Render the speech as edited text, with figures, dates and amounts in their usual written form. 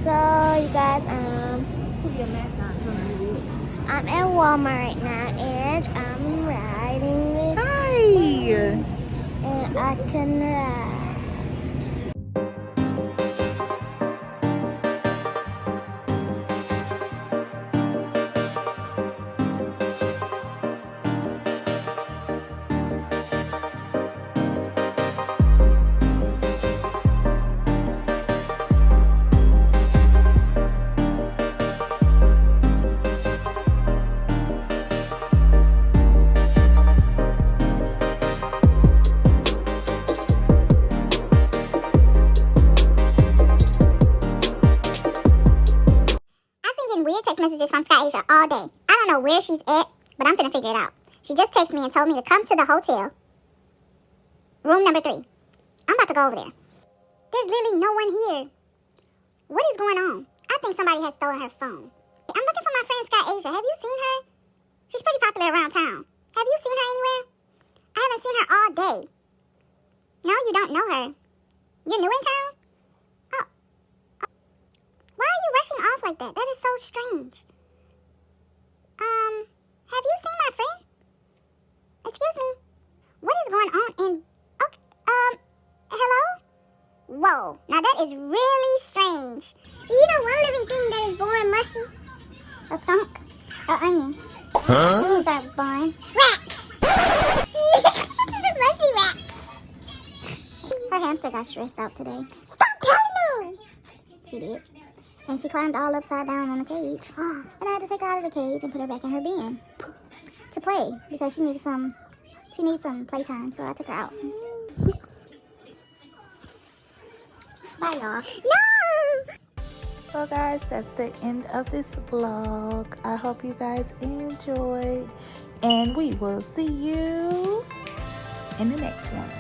So you guys, I'm at Walmart right now and I'm riding with Hi. and I can ride. Weird text messages from Sky Asia all day. I don't know where she's at, but I'm finna figure it out. She just texted me and told me to come to the hotel. Room number 3. I'm about to go over there. There's literally no one here. What is going on? I think somebody has stolen her phone. I'm looking for my friend Sky Asia. Have you seen her? She's pretty popular around town. Have you seen her anywhere? I haven't seen her all day. No, you don't know her. You're new in town? Why are you rushing off like that? That is so strange. Have you seen my friend? Excuse me. What is going on in... Okay, hello? Whoa, now that is really strange. Do you know one living thing that is born musty? A skunk? An onion? Huh? These are born. Rats! Musty rats. Her hamster got stressed out today. Stop telling her! She did. And she climbed all upside down on the cage. And I had to take her out of the cage and put her back in her bin to play because she needs some playtime. So I took her out. Bye, y'all. No! Well, guys, that's the end of this vlog. I hope you guys enjoyed, and we will see you in the next one.